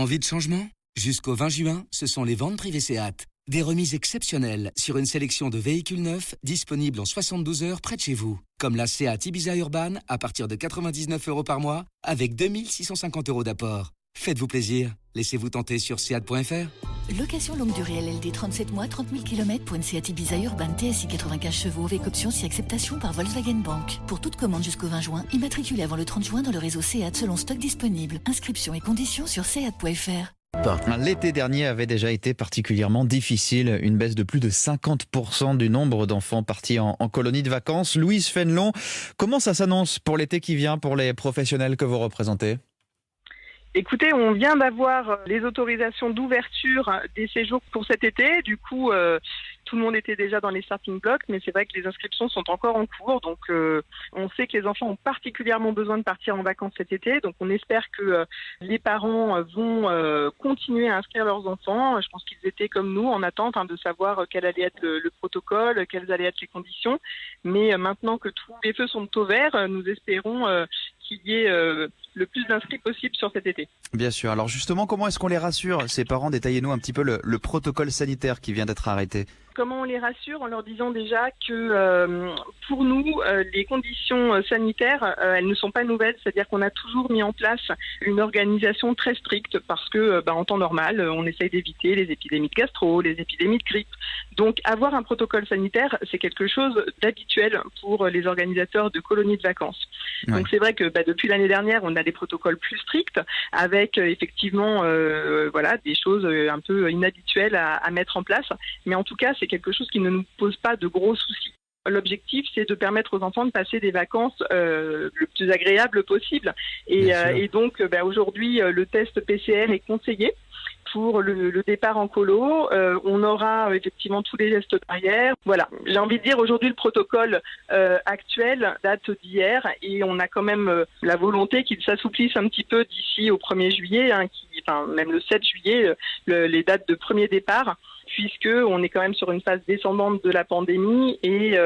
Envie de changement ? Jusqu'au 20 juin, ce sont les ventes privées SEAT. Des remises exceptionnelles sur une sélection de véhicules neufs disponibles en 72 heures près de chez vous. Comme la SEAT Ibiza Urban à partir de 99 € par mois avec 2650 € d'apport. Faites-vous plaisir. Laissez-vous tenter sur seat.fr. Location longue durée LLD 37 mois, 30 000 km pour une SEAT Ibiza Urban TSI 95 chevaux avec option si acceptation par Volkswagen Bank. Pour toute commande jusqu'au 20 juin, immatriculée avant le 30 juin dans le réseau SEAT selon stock disponible. Inscription et conditions sur seat.fr. L'été dernier avait déjà été particulièrement difficile. Une baisse de plus de 50% du nombre d'enfants partis en colonie de vacances. Louise Fénelon, comment ça s'annonce pour l'été qui vient pour les professionnels que vous représentez ? Écoutez, on vient d'avoir les autorisations d'ouverture des séjours pour cet été. Du coup, tout le monde était déjà dans les starting blocks, mais c'est vrai que les inscriptions sont encore en cours. Donc, on sait que les enfants ont particulièrement besoin de partir en vacances cet été. Donc, on espère que les parents vont continuer à inscrire leurs enfants. Je pense qu'ils étaient comme nous en attente de savoir quel allait être le protocole, quelles allaient être les conditions. Mais maintenant que tous les feux sont au vert, nous espérons qu'il y ait le plus d'inscrits possible sur cet été. Bien sûr. Alors justement, comment est-ce qu'on les rassure, ces parents? Détaillez-nous un petit peu le protocole sanitaire qui vient d'être arrêté. Comment on les rassure? En leur disant déjà que pour nous, les conditions sanitaires, elles ne sont pas nouvelles. C'est-à-dire qu'on a toujours mis en place une organisation très stricte parce que, en temps normal, on essaye d'éviter les épidémies de gastro, les épidémies de grippe. Donc, avoir un protocole sanitaire, c'est quelque chose d'habituel pour les organisateurs de colonies de vacances. Ouais. Donc, c'est vrai que depuis l'année dernière, on a des protocoles plus stricts avec effectivement, des choses un peu inhabituelles à mettre en place. Mais en tout cas, c'est quelque chose qui ne nous pose pas de gros soucis. L'objectif, c'est de permettre aux enfants de passer des vacances le plus agréable possible. Et donc, aujourd'hui, le test PCR est conseillé pour le départ en colo. On aura effectivement tous les gestes barrières. Voilà, j'ai envie de dire aujourd'hui le protocole actuel date d'hier et on a quand même la volonté qu'il s'assouplisse un petit peu d'ici au 1er juillet, même le 7 juillet, les dates de premier départ, puisque on est quand même sur une phase descendante de la pandémie et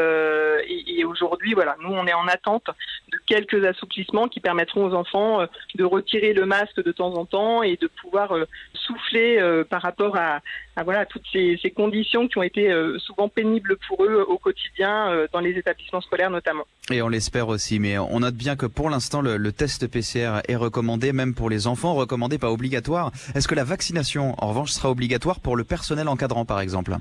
aujourd'hui, nous on est en attente de quelques assouplissements qui permettront aux enfants de retirer le masque de temps en temps et de pouvoir souffler par rapport à toutes ces conditions qui ont été souvent pénibles pour eux au quotidien dans les établissements scolaires notamment. Et on l'espère aussi, mais on note bien que pour l'instant le test PCR est recommandé, même pour les enfants, recommandé, pas obligatoire. Est-ce que la vaccination, en revanche, sera obligatoire pour le personnel encadrant par exemple ?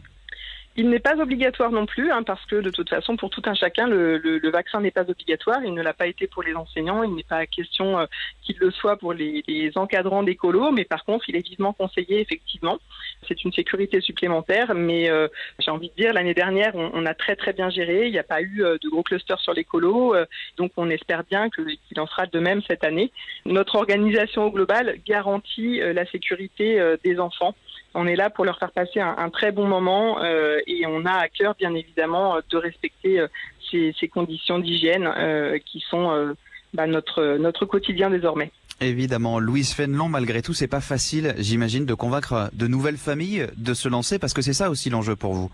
Il n'est pas obligatoire non plus, parce que de toute façon, pour tout un chacun, le vaccin n'est pas obligatoire. Il ne l'a pas été pour les enseignants. Il n'est pas question qu'il le soit pour les encadrants d'écolo. Mais par contre, il est vivement conseillé, effectivement. C'est une sécurité supplémentaire. Mais j'ai envie de dire, l'année dernière, on a très très bien géré. Il n'y a pas eu de gros clusters sur l'écolo. Donc on espère bien qu'il en sera de même cette année. Notre organisation au global garantit la sécurité des enfants. On est là pour leur faire passer un très bon moment et on a à cœur, bien évidemment, de respecter ces conditions d'hygiène qui sont notre quotidien désormais. Évidemment. Louise Fénelon, malgré tout, c'est pas facile, j'imagine, de convaincre de nouvelles familles de se lancer, parce que c'est ça aussi l'enjeu pour vous.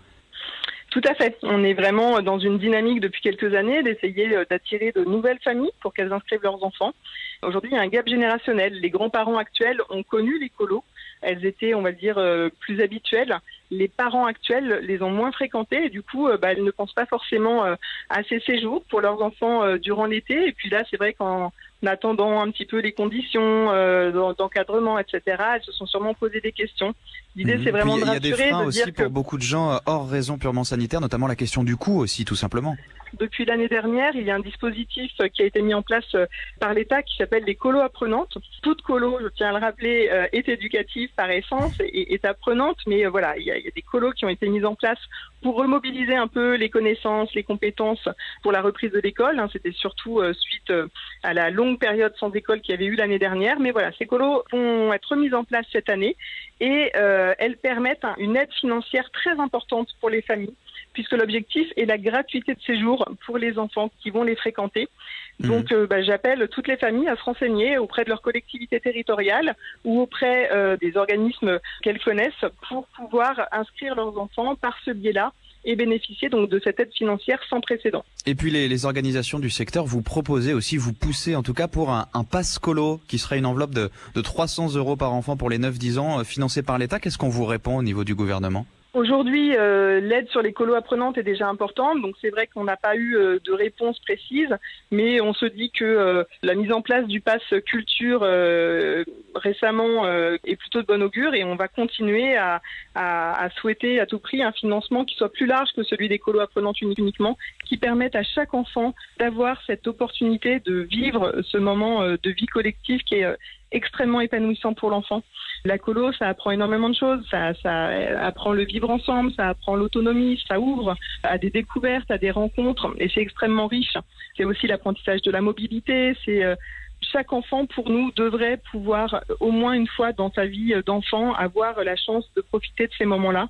Tout à fait. On est vraiment dans une dynamique depuis quelques années d'essayer d'attirer de nouvelles familles pour qu'elles inscrivent leurs enfants. Aujourd'hui, il y a un gap générationnel. Les grands-parents actuels ont connu les colos. Elles étaient, on va dire, plus habituelles. Les parents actuels les ont moins fréquentées et du coup, elles ne pensent pas forcément à ces séjours pour leurs enfants durant l'été. Et puis là, c'est vrai qu'en attendant un petit peu les conditions d'encadrement, etc., elles se sont sûrement posé des questions. L'idée, c'est vraiment de rassurer. Il y a des freins aussi pour beaucoup de gens hors raison purement sanitaire, notamment la question du coût aussi, tout simplement. Depuis l'année dernière, il y a un dispositif qui a été mis en place par l'État qui s'appelle les colos apprenantes. Toute colo, je tiens à le rappeler, est éducative par essence et est apprenante, mais il y a des colos qui ont été mis en place pour remobiliser un peu les connaissances, les compétences pour la reprise de l'école. C'était surtout suite à la longue période sans école qu'il y avait eu l'année dernière. Mais voilà, ces colos vont être mises en place cette année et elles permettent une aide financière très importante pour les familles, puisque l'objectif est la gratuité de séjour pour les enfants qui vont les fréquenter. Donc, j'appelle toutes les familles à se renseigner auprès de leur collectivité territoriale ou auprès des organismes qu'elles connaissent pour pouvoir inscrire leurs enfants par ce biais-là et bénéficier donc de cette aide financière sans précédent. Et puis les organisations du secteur, vous proposez aussi, vous poussez en tout cas pour un pass colo qui serait une enveloppe de 300 € par enfant pour les 9-10 ans financée par l'État. Qu'est-ce qu'on vous répond au niveau du gouvernement ? Aujourd'hui, l'aide sur les colos apprenantes est déjà importante, donc c'est vrai qu'on n'a pas eu de réponse précise, mais on se dit que la mise en place du pass culture récemment est plutôt de bon augure et on va continuer à souhaiter à tout prix un financement qui soit plus large que celui des colos apprenantes uniquement, qui permette à chaque enfant d'avoir cette opportunité de vivre ce moment de vie collective qui est extrêmement épanouissant pour l'enfant. La colo, ça apprend énormément de choses, ça apprend le vivre ensemble, ça apprend l'autonomie, ça ouvre à des découvertes, à des rencontres, et c'est extrêmement riche. C'est aussi l'apprentissage de la mobilité, chaque enfant, pour nous, devrait pouvoir, au moins une fois dans sa vie d'enfant, avoir la chance de profiter de ces moments-là,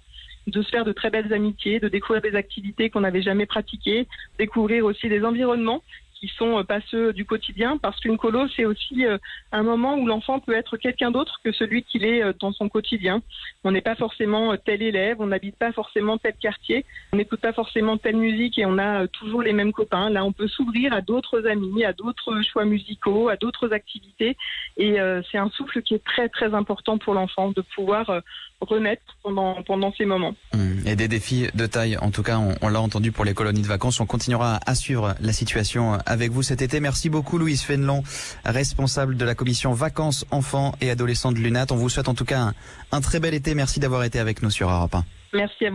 de se faire de très belles amitiés, de découvrir des activités qu'on n'avait jamais pratiquées, découvrir aussi des environnements qui sont pas ceux du quotidien, parce qu'une colo, c'est aussi un moment où l'enfant peut être quelqu'un d'autre que celui qu'il est dans son quotidien. On n'est pas forcément tel élève, on n'habite pas forcément tel quartier, on n'écoute pas forcément telle musique et on a toujours les mêmes copains. Là, on peut s'ouvrir à d'autres amis, à d'autres choix musicaux, à d'autres activités. Et c'est un souffle qui est très, très important pour l'enfant, de pouvoir renaître pendant ces moments. Et des défis de taille, en tout cas, on l'a entendu pour les colonies de vacances. On continuera à suivre la situation avec vous cet été. Merci beaucoup Louise Fénelon, responsable de la commission vacances enfants et adolescents de l'UNAT. On vous souhaite en tout cas un très bel été. Merci d'avoir été avec nous sur Europe 1. Merci à vous.